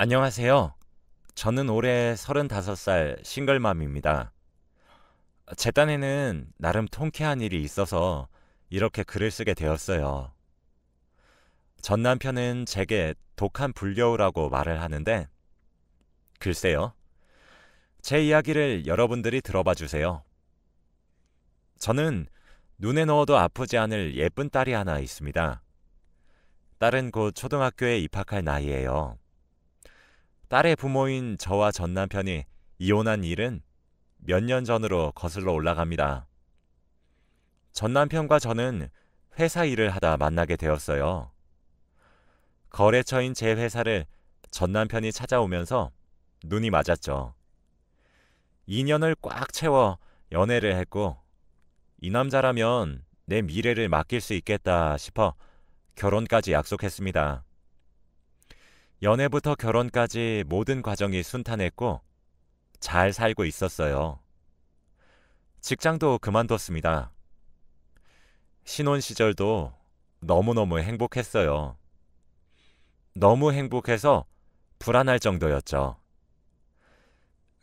안녕하세요. 저는 올해 35살 싱글맘입니다. 제 딴에는 나름 통쾌한 일이 있어서 이렇게 글을 쓰게 되었어요. 전 남편은 제게 독한 불려우라고 말을 하는데, 글쎄요. 제 이야기를 여러분들이 들어봐 주세요. 저는 눈에 넣어도 아프지 않을 예쁜 딸이 하나 있습니다. 딸은 곧 초등학교에 입학할 나이예요. 딸의 부모인 저와 전 남편이 이혼한 일은 몇 년 전으로 거슬러 올라갑니다. 전 남편과 저는 회사 일을 하다 만나게 되었어요. 거래처인 제 회사를 전 남편이 찾아오면서 눈이 맞았죠. 2년을 꽉 채워 연애를 했고, 이 남자라면 내 미래를 맡길 수 있겠다 싶어 결혼까지 약속했습니다. 연애부터 결혼까지 모든 과정이 순탄했고 잘 살고 있었어요. 직장도 그만뒀습니다. 신혼 시절도 너무너무 행복했어요. 너무 행복해서 불안할 정도였죠.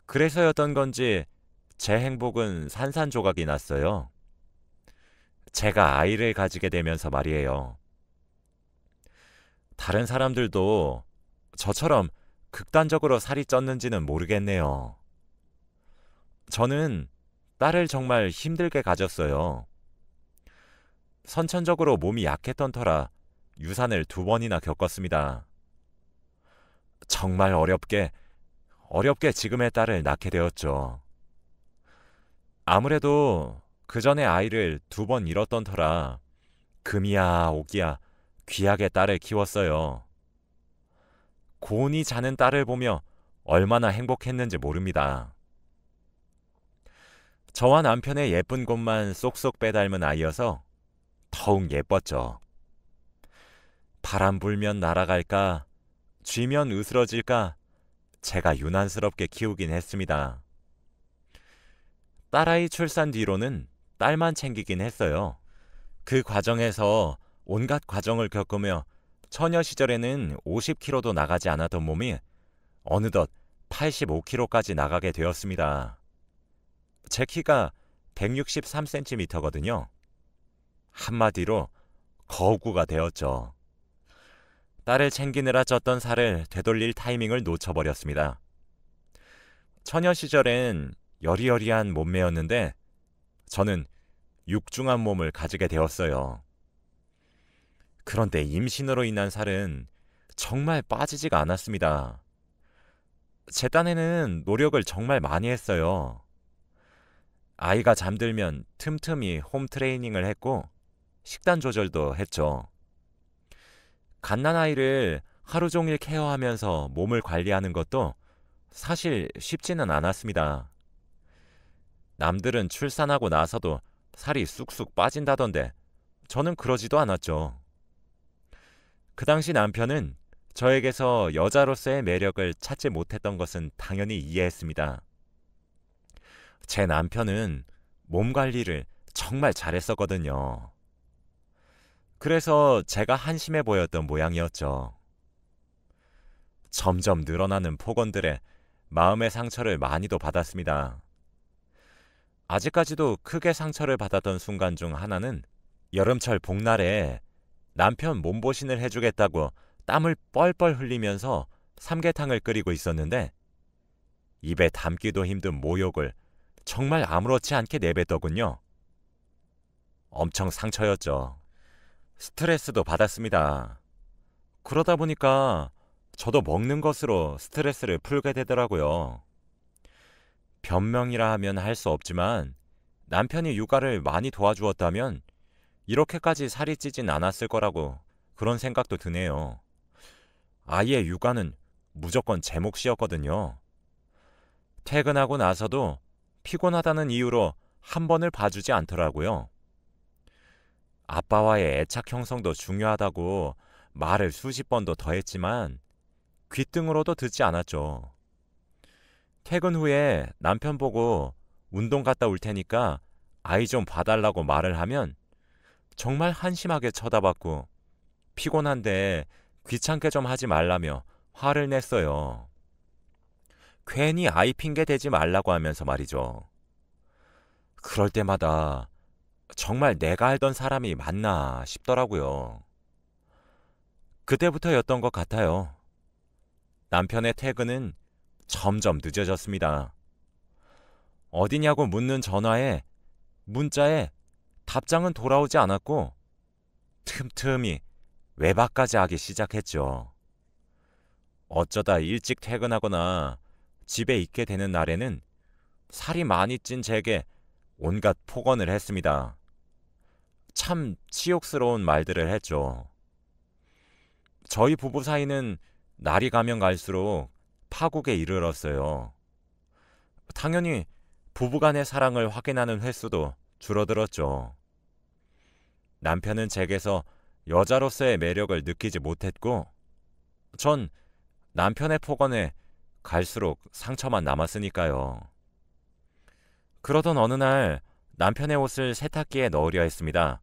그래서였던 건지 제 행복은 산산조각이 났어요. 제가 아이를 가지게 되면서 말이에요. 다른 사람들도 저처럼 극단적으로 살이 쪘는지는 모르겠네요. 저는 딸을 정말 힘들게 가졌어요. 선천적으로 몸이 약했던 터라 유산을 2번이나 겪었습니다. 정말 어렵게 지금의 딸을 낳게 되었죠. 아무래도 그 전에 아이를 2번 잃었던 터라 금이야 오기야 귀하게 딸을 키웠어요. 고운히 자는 딸을 보며 얼마나 행복했는지 모릅니다. 저와 남편의 예쁜 곳만 쏙쏙 빼닮은 아이여서 더욱 예뻤죠. 바람 불면 날아갈까, 쥐면 으스러질까, 제가 유난스럽게 키우긴 했습니다. 딸아이 출산 뒤로는 딸만 챙기긴 했어요. 그 과정에서 온갖 과정을 겪으며 처녀 시절에는 50kg도 나가지 않았던 몸이 어느덧 85kg까지 나가게 되었습니다. 제 키가 163cm거든요. 한마디로 거구가 되었죠. 딸을 챙기느라 쪘던 살을 되돌릴 타이밍을 놓쳐버렸습니다. 처녀 시절엔 여리여리한 몸매였는데 저는 육중한 몸을 가지게 되었어요. 그런데 임신으로 인한 살은 정말 빠지지가 않았습니다. 제 딴에는 노력을 정말 많이 했어요. 아이가 잠들면 틈틈이 홈 트레이닝을 했고 식단 조절도 했죠. 갓난아이를 하루 종일 케어하면서 몸을 관리하는 것도 사실 쉽지는 않았습니다. 남들은 출산하고 나서도 살이 쑥쑥 빠진다던데 저는 그러지도 않았죠. 그 당시 남편은 저에게서 여자로서의 매력을 찾지 못했던 것은 당연히 이해했습니다. 제 남편은 몸 관리를 정말 잘했었거든요. 그래서 제가 한심해 보였던 모양이었죠. 점점 늘어나는 폭언들에 마음의 상처를 많이도 받았습니다. 아직까지도 크게 상처를 받았던 순간 중 하나는 여름철 복날에 남편 몸보신을 해주겠다고 땀을 뻘뻘 흘리면서 삼계탕을 끓이고 있었는데 입에 담기도 힘든 모욕을 정말 아무렇지 않게 내뱉더군요. 엄청 상처였죠. 스트레스도 받았습니다. 그러다 보니까 저도 먹는 것으로 스트레스를 풀게 되더라고요. 변명이라 하면 할 수 없지만 남편이 육아를 많이 도와주었다면 이렇게까지 살이 찌진 않았을 거라고 그런 생각도 드네요. 아이의 육아는 무조건 제 몫이었거든요. 퇴근하고 나서도 피곤하다는 이유로 한 번을 봐주지 않더라고요. 아빠와의 애착 형성도 중요하다고 말을 수십 번도 더 했지만 귓등으로도 듣지 않았죠. 퇴근 후에 남편 보고 운동 갔다 올 테니까 아이 좀 봐달라고 말을 하면 정말 한심하게 쳐다봤고 피곤한데 귀찮게 좀 하지 말라며 화를 냈어요. 괜히 아이 핑계 대지 말라고 하면서 말이죠. 그럴 때마다 정말 내가 알던 사람이 맞나 싶더라고요. 그때부터였던 것 같아요. 남편의 퇴근은 점점 늦어졌습니다. 어디냐고 묻는 전화에, 문자에 답장은 돌아오지 않았고 틈틈이 외박까지 하기 시작했죠. 어쩌다 일찍 퇴근하거나 집에 있게 되는 날에는 살이 많이 찐 제게 온갖 폭언을 했습니다. 참 치욕스러운 말들을 했죠. 저희 부부 사이는 날이 가면 갈수록 파국에 이르렀어요. 당연히 부부간의 사랑을 확인하는 횟수도 줄어들었죠. 남편은 제게서 여자로서의 매력을 느끼지 못했고, 전 남편의 폭언에 갈수록 상처만 남았으니까요. 그러던 어느 날 남편의 옷을 세탁기에 넣으려 했습니다.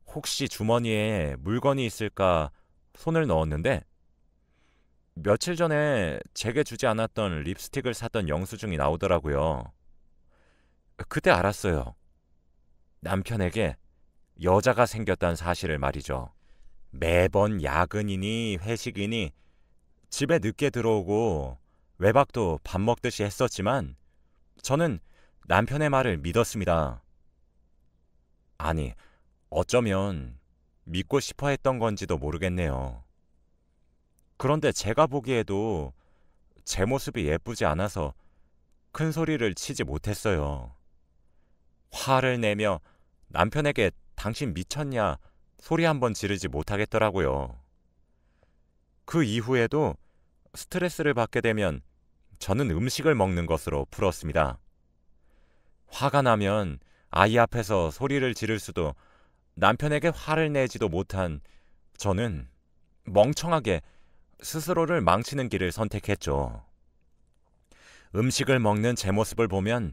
혹시 주머니에 물건이 있을까 손을 넣었는데, 며칠 전에 제게 주지 않았던 립스틱을 샀던 영수증이 나오더라고요. 그때 알았어요. 남편에게 여자가 생겼다는 사실을 말이죠. 매번 야근이니 회식이니 집에 늦게 들어오고 외박도 밥 먹듯이 했었지만 저는 남편의 말을 믿었습니다. 아니, 어쩌면 믿고 싶어 했던 건지도 모르겠네요. 그런데 제가 보기에도 제 모습이 예쁘지 않아서 큰 소리를 치지 못했어요. 화를 내며 남편에게 당신 미쳤냐 소리 한번 지르지 못하겠더라고요. 그 이후에도 스트레스를 받게 되면 저는 음식을 먹는 것으로 풀었습니다. 화가 나면 아이 앞에서 소리를 지를 수도 남편에게 화를 내지도 못한 저는 멍청하게 스스로를 망치는 길을 선택했죠. 음식을 먹는 제 모습을 보면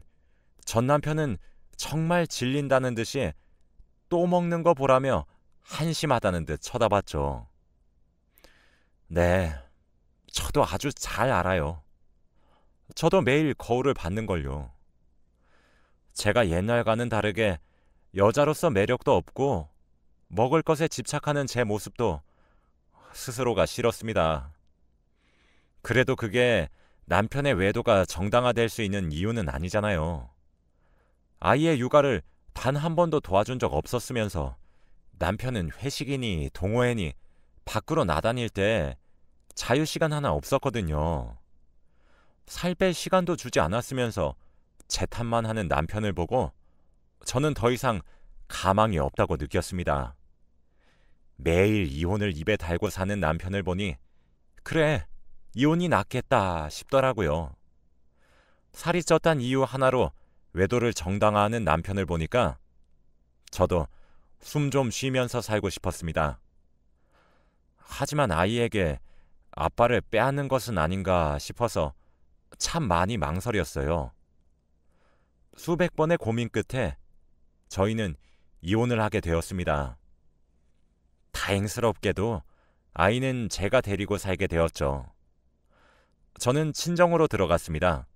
전 남편은 정말 질린다는 듯이 또 먹는 거 보라며 한심하다는 듯 쳐다봤죠. 네, 저도 아주 잘 알아요. 저도 매일 거울을 받는걸요. 제가 옛날과는 다르게 여자로서 매력도 없고 먹을 것에 집착하는 제 모습도 스스로가 싫었습니다. 그래도 그게 남편의 외도가 정당화될 수 있는 이유는 아니잖아요. 아이의 육아를 단 한 번도 도와준 적 없었으면서 남편은 회식이니 동호회니 밖으로 나다닐 때 자유시간 하나 없었거든요. 살 뺄 시간도 주지 않았으면서 재탄만 하는 남편을 보고 저는 더 이상 가망이 없다고 느꼈습니다. 매일 이혼을 입에 달고 사는 남편을 보니 그래, 이혼이 낫겠다 싶더라고요. 살이 쪘단 이유 하나로 외도를 정당화하는 남편을 보니까 저도 숨 좀 쉬면서 살고 싶었습니다. 하지만 아이에게 아빠를 빼앗는 것은 아닌가 싶어서 참 많이 망설였어요. 수백 번의 고민 끝에 저희는 이혼을 하게 되었습니다. 다행스럽게도 아이는 제가 데리고 살게 되었죠. 저는 친정으로 들어갔습니다.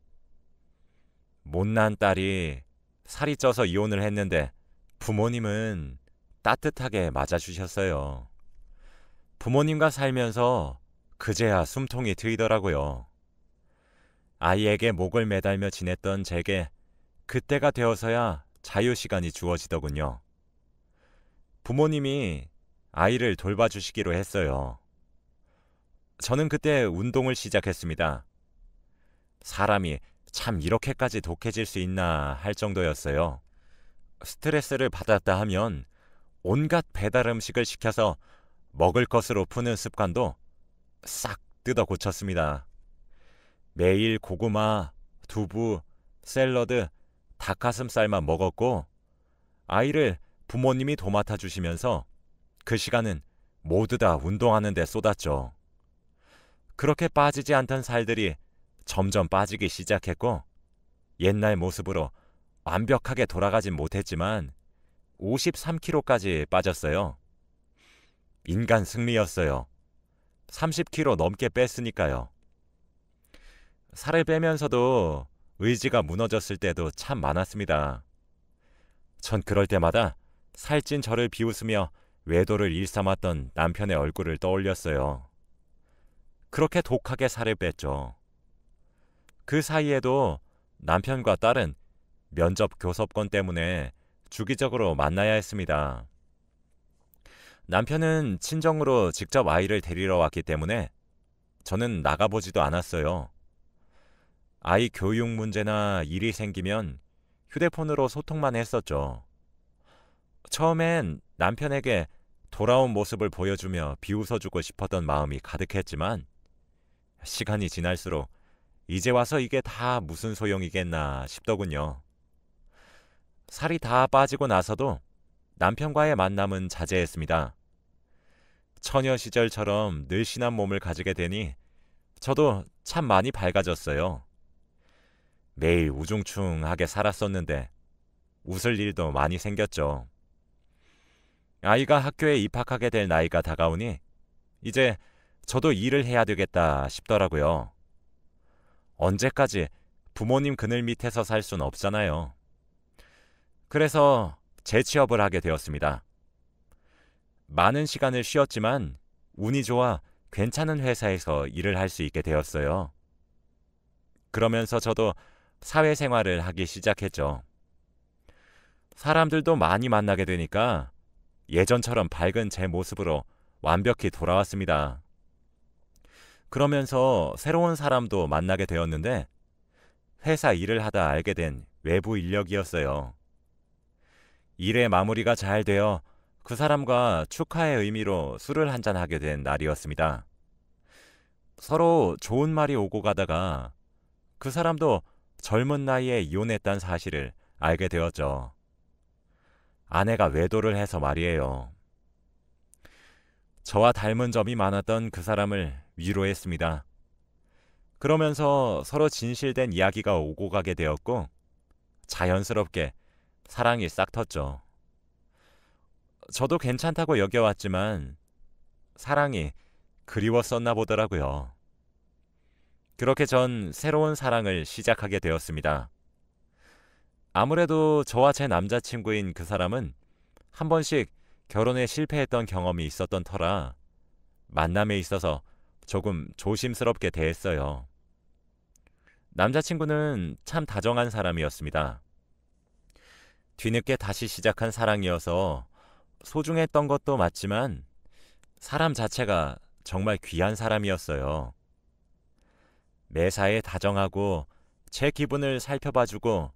못난 딸이 살이 쪄서 이혼을 했는데 부모님은 따뜻하게 맞아주셨어요. 부모님과 살면서 그제야 숨통이 트이더라고요. 아이에게 목을 매달며 지냈던 제게 그때가 되어서야 자유시간이 주어지더군요. 부모님이 아이를 돌봐주시기로 했어요. 저는 그때 운동을 시작했습니다. 사람이 참 이렇게까지 독해질 수 있나 할 정도였어요. 스트레스를 받았다 하면 온갖 배달 음식을 시켜서 먹을 것으로 푸는 습관도 싹 뜯어 고쳤습니다. 매일 고구마, 두부, 샐러드, 닭가슴살만 먹었고 아이를 부모님이 도맡아 주시면서 그 시간은 모두 다 운동하는 데 쏟았죠. 그렇게 빠지지 않던 살들이 점점 빠지기 시작했고 옛날 모습으로 완벽하게 돌아가진 못했지만 53kg까지 빠졌어요. 인간 승리였어요. 30kg 넘게 뺐으니까요. 살을 빼면서도 의지가 무너졌을 때도 참 많았습니다. 전 그럴 때마다 살찐 저를 비웃으며 외도를 일삼았던 남편의 얼굴을 떠올렸어요. 그렇게 독하게 살을 뺐죠. 그 사이에도 남편과 딸은 면접 교섭권 때문에 주기적으로 만나야 했습니다. 남편은 친정으로 직접 아이를 데리러 왔기 때문에 저는 나가보지도 않았어요. 아이 교육 문제나 일이 생기면 휴대폰으로 소통만 했었죠. 처음엔 남편에게 돌아온 모습을 보여주며 비웃어주고 싶었던 마음이 가득했지만 시간이 지날수록 이제 와서 이게 다 무슨 소용이겠나 싶더군요. 살이 다 빠지고 나서도 남편과의 만남은 자제했습니다. 처녀 시절처럼 늘씬한 몸을 가지게 되니 저도 참 많이 밝아졌어요. 매일 우중충하게 살았었는데 웃을 일도 많이 생겼죠. 아이가 학교에 입학하게 될 나이가 다가오니 이제 저도 일을 해야 되겠다 싶더라고요. 언제까지 부모님 그늘 밑에서 살 순 없잖아요. 그래서 재취업을 하게 되었습니다. 많은 시간을 쉬었지만 운이 좋아 괜찮은 회사에서 일을 할 수 있게 되었어요. 그러면서 저도 사회생활을 하기 시작했죠. 사람들도 많이 만나게 되니까 예전처럼 밝은 제 모습으로 완벽히 돌아왔습니다. 그러면서 새로운 사람도 만나게 되었는데 회사 일을 하다 알게 된 외부 인력이었어요. 일의 마무리가 잘 되어 그 사람과 축하의 의미로 술을 한잔 하게 된 날이었습니다. 서로 좋은 말이 오고 가다가 그 사람도 젊은 나이에 이혼했다는 사실을 알게 되었죠. 아내가 외도를 해서 말이에요. 저와 닮은 점이 많았던 그 사람을 위로했습니다. 그러면서 서로 진실된 이야기가 오고 가게 되었고 자연스럽게 사랑이 싹 텄죠. 저도 괜찮다고 여겨왔지만 사랑이 그리웠었나 보더라고요. 그렇게 전 새로운 사랑을 시작하게 되었습니다. 아무래도 저와 제 남자친구인 그 사람은 한 번씩 결혼에 실패했던 경험이 있었던 터라 만남에 있어서 조금 조심스럽게 대했어요. 남자친구는 참 다정한 사람이었습니다. 뒤늦게 다시 시작한 사랑이어서 소중했던 것도 맞지만 사람 자체가 정말 귀한 사람이었어요. 매사에 다정하고 제 기분을 살펴봐주고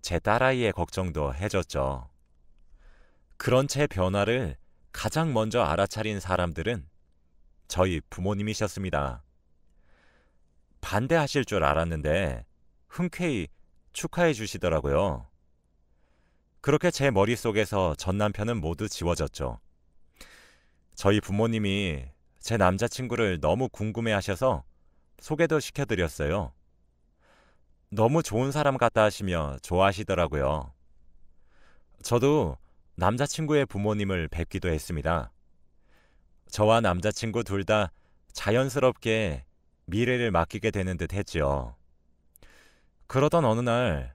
제 딸아이의 걱정도 해줬죠. 그런 제 변화를 가장 먼저 알아차린 사람들은 저희 부모님이셨습니다. 반대하실 줄 알았는데 흔쾌히 축하해 주시더라고요. 그렇게 제 머릿속에서 전 남편은 모두 지워졌죠. 저희 부모님이 제 남자친구를 너무 궁금해 하셔서 소개도 시켜드렸어요. 너무 좋은 사람 같다 하시며 좋아하시더라고요. 저도 남자친구의 부모님을 뵙기도 했습니다. 저와 남자친구 둘 다 자연스럽게 미래를 맡기게 되는 듯 했지요. 그러던 어느 날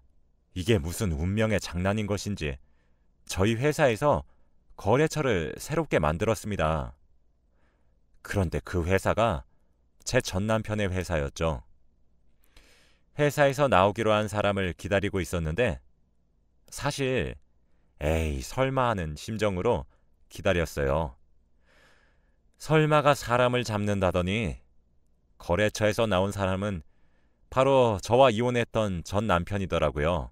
이게 무슨 운명의 장난인 것인지 저희 회사에서 거래처를 새롭게 만들었습니다. 그런데 그 회사가 제 전 남편의 회사였죠. 회사에서 나오기로 한 사람을 기다리고 있었는데 사실 에이 설마 하는 심정으로 기다렸어요. 설마가 사람을 잡는다더니 거래처에서 나온 사람은 바로 저와 이혼했던 전 남편이더라고요.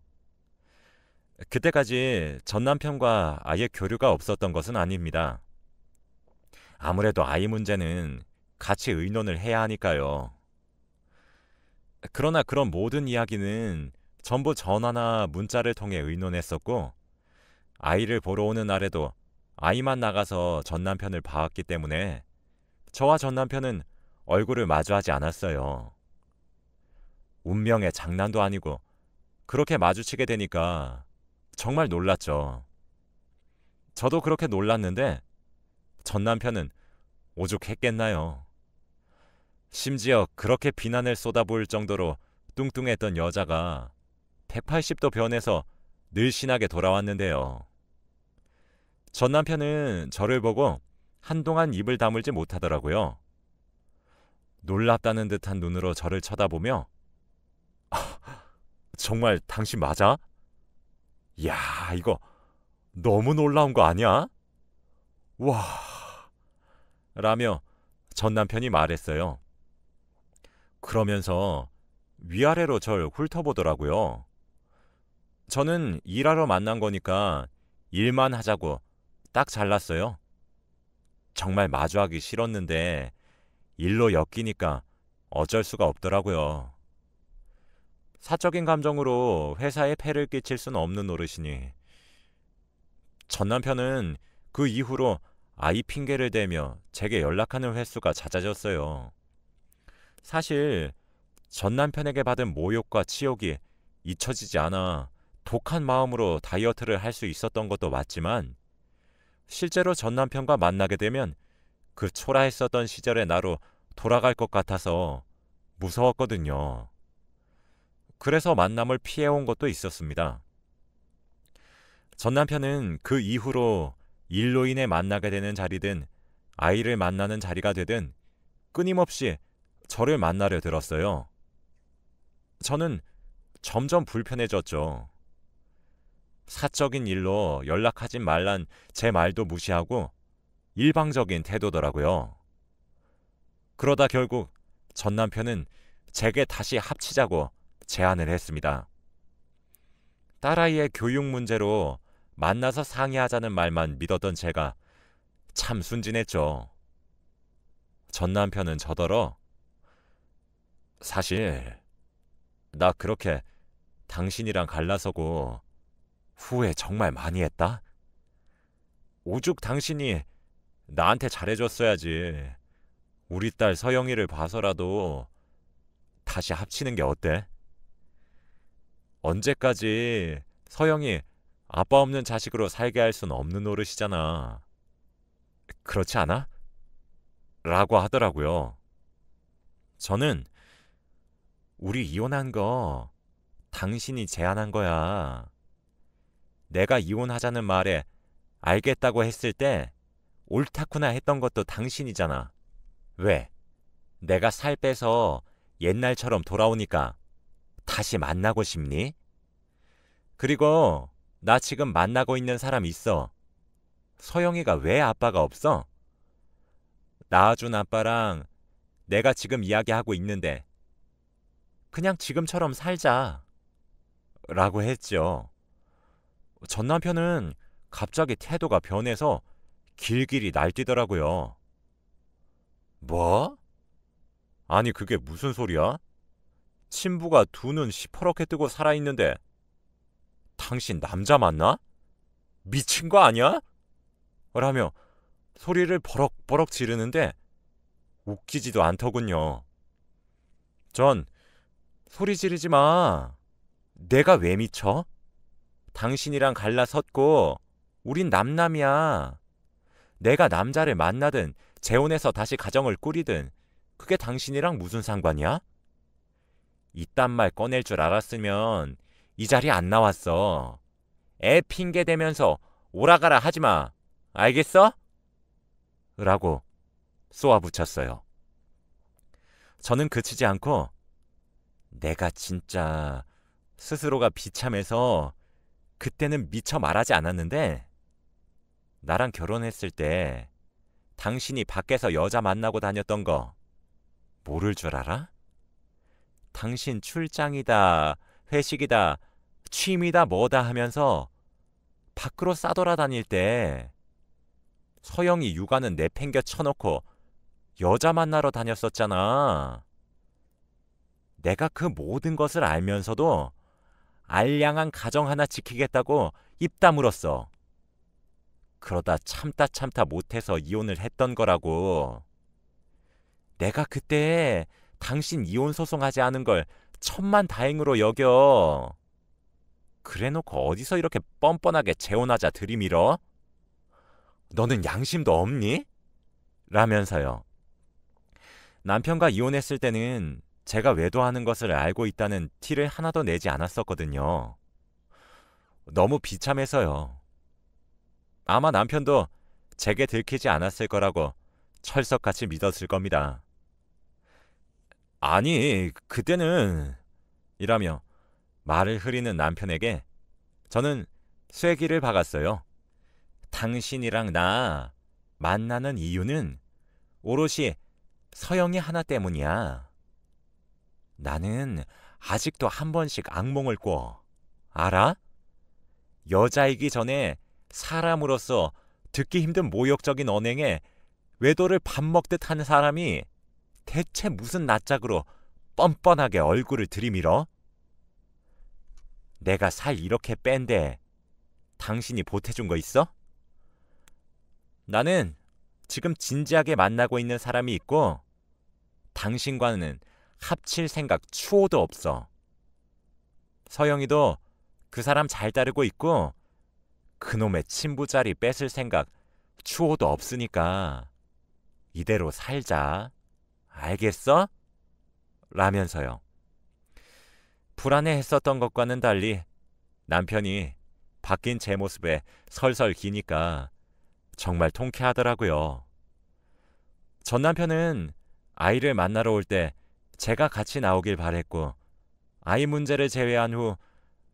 그때까지 전 남편과 아예 교류가 없었던 것은 아닙니다. 아무래도 아이 문제는 같이 의논을 해야 하니까요. 그러나 그런 모든 이야기는 전부 전화나 문자를 통해 의논했었고 아이를 보러 오는 날에도 아이만 나가서 전 남편을 봐왔기 때문에 저와 전 남편은 얼굴을 마주하지 않았어요. 운명의 장난도 아니고 그렇게 마주치게 되니까 정말 놀랐죠. 저도 그렇게 놀랐는데 전 남편은 오죽했겠나요. 심지어 그렇게 비난을 쏟아부을 정도로 뚱뚱했던 여자가 180도 변해서 늘씬하게 돌아왔는데요. 전 남편은 저를 보고 한동안 입을 다물지 못하더라고요. 놀랍다는 듯한 눈으로 저를 쳐다보며 정말 당신 맞아? 이야, 이거 너무 놀라운 거 아니야? 와, 라며 전 남편이 말했어요. 그러면서 위아래로 절 훑어보더라고요. 저는 일하러 만난 거니까 일만 하자고 딱 잘랐어요. 정말 마주하기 싫었는데 일로 엮이니까 어쩔 수가 없더라고요. 사적인 감정으로 회사에 폐를 끼칠 수는 없는 노릇이니 전 남편은 그 이후로 아이 핑계를 대며 제게 연락하는 횟수가 잦아졌어요. 사실 전 남편에게 받은 모욕과 치욕이 잊혀지지 않아 독한 마음으로 다이어트를 할 수 있었던 것도 맞지만 실제로 전 남편과 만나게 되면 그 초라했었던 시절의 나로 돌아갈 것 같아서 무서웠거든요. 그래서 만남을 피해온 것도 있었습니다. 전 남편은 그 이후로 일로 인해 만나게 되는 자리든 아이를 만나는 자리가 되든 끊임없이 저를 만나려 들었어요. 저는 점점 불편해졌죠. 사적인 일로 연락하지 말란 제 말도 무시하고 일방적인 태도더라고요. 그러다 결국 전 남편은 제게 다시 합치자고 제안을 했습니다. 딸아이의 교육 문제로 만나서 상의하자는 말만 믿었던 제가 참 순진했죠. 전 남편은 저더러 사실 나 그렇게 당신이랑 갈라서고 후회 정말 많이 했다. 오죽 당신이 나한테 잘해줬어야지. 우리 딸 서영이를 봐서라도 다시 합치는 게 어때? 언제까지 서영이 아빠 없는 자식으로 살게 할 수는 없는 노릇이잖아. 그렇지 않아? 라고 하더라고요. 저는 우리 이혼한 거 당신이 제안한 거야. 내가 이혼하자는 말에 알겠다고 했을 때 옳다구나 했던 것도 당신이잖아. 왜? 내가 살 빼서 옛날처럼 돌아오니까 다시 만나고 싶니? 그리고 나 지금 만나고 있는 사람 있어. 서영이가 왜 아빠가 없어? 낳아준 아빠랑 내가 지금 이야기하고 있는데 그냥 지금처럼 살자. 라고 했죠. 전 남편은 갑자기 태도가 변해서 길길이 날뛰더라고요. 뭐? 아니 그게 무슨 소리야? 친부가 두 눈 시퍼렇게 뜨고 살아있는데 당신 남자 맞나? 미친 거 아니야? 라며 소리를 버럭버럭 지르는데 웃기지도 않더군요. 전 소리 지르지 마. 내가 왜 미쳐? 당신이랑 갈라섰고 우린 남남이야. 내가 남자를 만나든 재혼해서 다시 가정을 꾸리든 그게 당신이랑 무슨 상관이야? 이딴 말 꺼낼 줄 알았으면 이 자리에 안 나왔어. 애 핑계 대면서 오라가라 하지 마. 알겠어? 라고 쏘아붙였어요. 저는 그치지 않고 내가 진짜 스스로가 비참해서 그때는 미처 말하지 않았는데 나랑 결혼했을 때 당신이 밖에서 여자 만나고 다녔던 거 모를 줄 알아? 당신 출장이다, 회식이다, 취미다 뭐다 하면서 밖으로 싸돌아다닐 때 서영이 육아는 내팽겨 쳐놓고 여자 만나러 다녔었잖아. 내가 그 모든 것을 알면서도 알량한 가정 하나 지키겠다고 입 다물었어. 그러다 참다 못해서 이혼을 했던 거라고. 내가 그때 당신 이혼 소송하지 않은 걸 천만다행으로 여겨. 그래놓고 어디서 이렇게 뻔뻔하게 재혼하자 들이밀어? 너는 양심도 없니? 라면서요. 남편과 이혼했을 때는 제가 외도하는 것을 알고 있다는 티를 하나도 내지 않았었거든요. 너무 비참해서요. 아마 남편도 제게 들키지 않았을 거라고 철석같이 믿었을 겁니다. 아니, 그때는 이라며 말을 흐리는 남편에게 저는 쐐기를 박았어요. 당신이랑 나 만나는 이유는 오롯이 서영이 하나 때문이야. 나는 아직도 한 번씩 악몽을 꿔. 알아? 여자이기 전에 사람으로서 듣기 힘든 모욕적인 언행에 외도를 밥 먹듯 하는 사람이 대체 무슨 낯짝으로 뻔뻔하게 얼굴을 들이밀어? 내가 살 이렇게 뺀데 당신이 보태준 거 있어? 나는 지금 진지하게 만나고 있는 사람이 있고 당신과는 합칠 생각 추호도 없어. 서영이도 그 사람 잘 따르고 있고 그놈의 친부자리 뺏을 생각 추호도 없으니까 이대로 살자. 알겠어? 라면서요. 불안해했었던 것과는 달리 남편이 바뀐 제 모습에 설설 기니까 정말 통쾌하더라고요. 전 남편은 아이를 만나러 올 때 제가 같이 나오길 바랬고 아이 문제를 제외한 후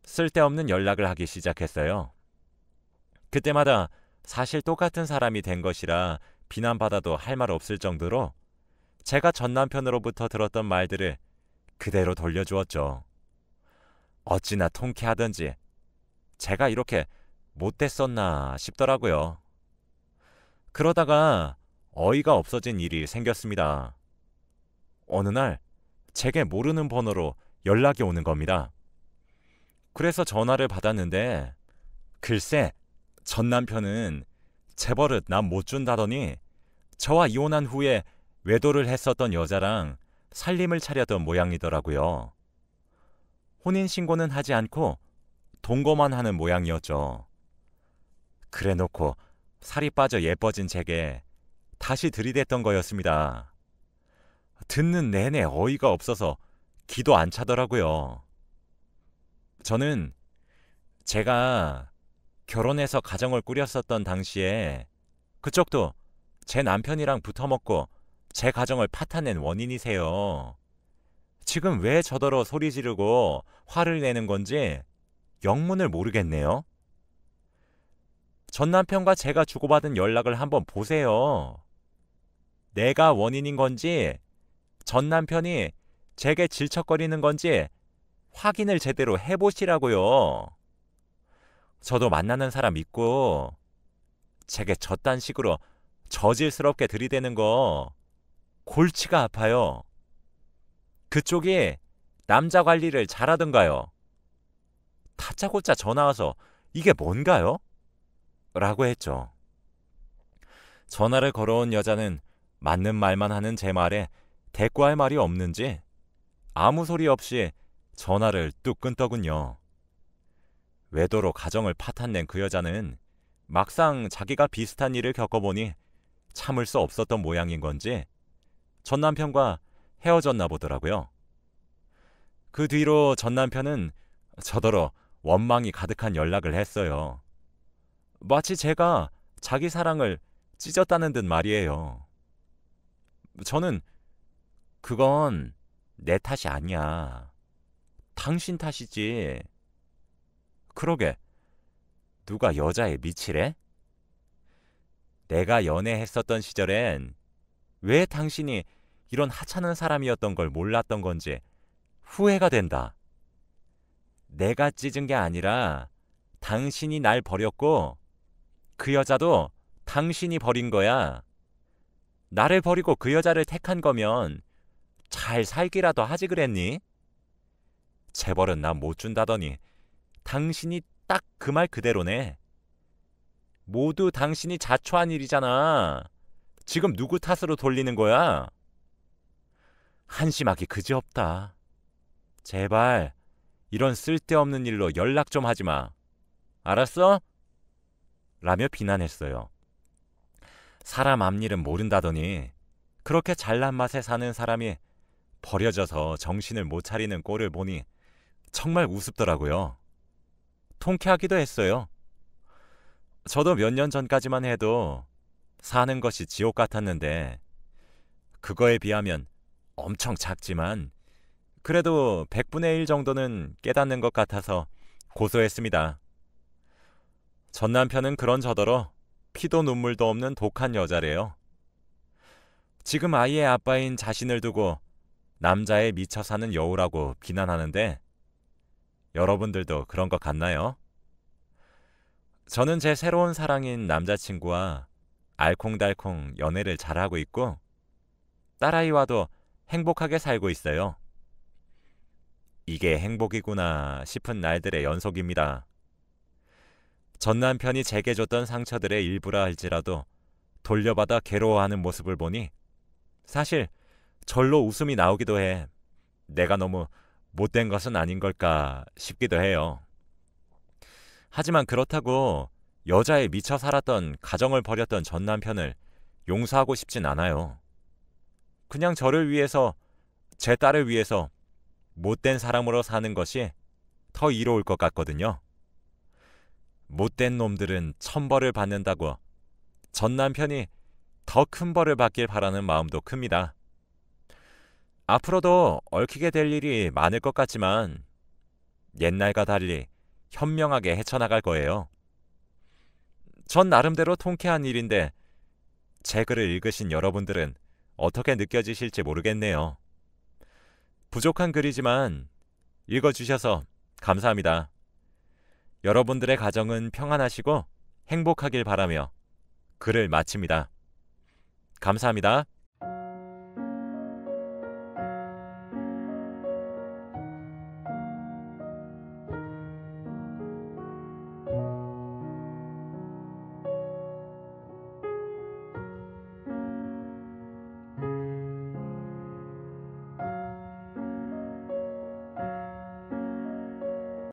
쓸데없는 연락을 하기 시작했어요. 그때마다 사실 똑같은 사람이 된 것이라 비난받아도 할 말 없을 정도로 제가 전 남편으로부터 들었던 말들을 그대로 돌려주었죠. 어찌나 통쾌하던지 제가 이렇게 못됐었나 싶더라고요. 그러다가 어이가 없어진 일이 생겼습니다. 어느 날 제게 모르는 번호로 연락이 오는 겁니다. 그래서 전화를 받았는데 글쎄 전 남편은 재벌은 남 못 준다더니 저와 이혼한 후에 외도를 했었던 여자랑 살림을 차렸던 모양이더라고요. 혼인신고는 하지 않고 동거만 하는 모양이었죠. 그래놓고 살이 빠져 예뻐진 제게 다시 들이댔던 거였습니다. 듣는 내내 어이가 없어서 기도 안 차더라고요. 저는 제가 결혼해서 가정을 꾸렸었던 당시에 그쪽도 제 남편이랑 붙어먹고 제 가정을 파탄낸 원인이세요. 지금 왜 저더러 소리 지르고 화를 내는 건지 영문을 모르겠네요. 전 남편과 제가 주고받은 연락을 한번 보세요. 내가 원인인 건지 전 남편이 제게 질척거리는 건지 확인을 제대로 해보시라고요. 저도 만나는 사람 있고 제게 저딴 식으로 저질스럽게 들이대는 거 골치가 아파요. 그쪽이 남자 관리를 잘하던가요. 다짜고짜 전화 와서 이게 뭔가요? 라고 했죠. 전화를 걸어온 여자는 맞는 말만 하는 제 말에 대꾸할 말이 없는지 아무 소리 없이 전화를 뚝 끊더군요. 외도로 가정을 파탄낸 그 여자는 막상 자기가 비슷한 일을 겪어보니 참을 수 없었던 모양인 건지 전 남편과 헤어졌나 보더라고요. 그 뒤로 전 남편은 저더러 원망이 가득한 연락을 했어요. 마치 제가 자기 사랑을 찢었다는 듯 말이에요. 저는 그건 내 탓이 아니야. 당신 탓이지. 그러게 누가 여자에 미치래? 내가 연애했었던 시절엔 왜 당신이 이런 하찮은 사람이었던 걸 몰랐던 건지 후회가 된다. 내가 찢은 게 아니라 당신이 날 버렸고 그 여자도 당신이 버린 거야. 나를 버리고 그 여자를 택한 거면 잘 살기라도 하지 그랬니? 재벌은 나 못 준다더니 당신이 딱 그 말 그대로네. 모두 당신이 자초한 일이잖아. 지금 누구 탓으로 돌리는 거야? 한심하기 그지없다. 제발 이런 쓸데없는 일로 연락 좀 하지 마. 알았어? 라며 비난했어요. 사람 앞일은 모른다더니 그렇게 잘난 맛에 사는 사람이 버려져서 정신을 못 차리는 꼴을 보니 정말 우습더라고요. 통쾌하기도 했어요. 저도 몇 년 전까지만 해도 사는 것이 지옥 같았는데 그거에 비하면 엄청 작지만 그래도 100분의 1 정도는 깨닫는 것 같아서 고소했습니다. 전 남편은 그런저더러 피도 눈물도 없는 독한 여자래요. 지금 아이의 아빠인 자신을 두고 남자에 미쳐 사는 여우라고 비난하는데 여러분들도 그런 것 같나요? 저는 제 새로운 사랑인 남자친구와 알콩달콩 연애를 잘하고 있고 딸아이와도 행복하게 살고 있어요. 이게 행복이구나 싶은 날들의 연속입니다. 전 남편이 제게 줬던 상처들의 일부라 할지라도 돌려받아 괴로워하는 모습을 보니 사실 절로 웃음이 나오기도 해. 내가 너무 못된 것은 아닌 걸까 싶기도 해요. 하지만 그렇다고 여자에 미쳐 살았던 가정을 버렸던 전 남편을 용서하고 싶진 않아요. 그냥 저를 위해서, 제 딸을 위해서 못된 사람으로 사는 것이 더 이로울 것 같거든요. 못된 놈들은 천벌을 받는다고 전 남편이 더 큰 벌을 받길 바라는 마음도 큽니다. 앞으로도 얽히게 될 일이 많을 것 같지만 옛날과 달리 현명하게 헤쳐나갈 거예요. 전 나름대로 통쾌한 일인데 제 글을 읽으신 여러분들은 어떻게 느껴지실지 모르겠네요. 부족한 글이지만 읽어주셔서 감사합니다. 여러분들의 가정은 평안하시고 행복하길 바라며 글을 마칩니다. 감사합니다.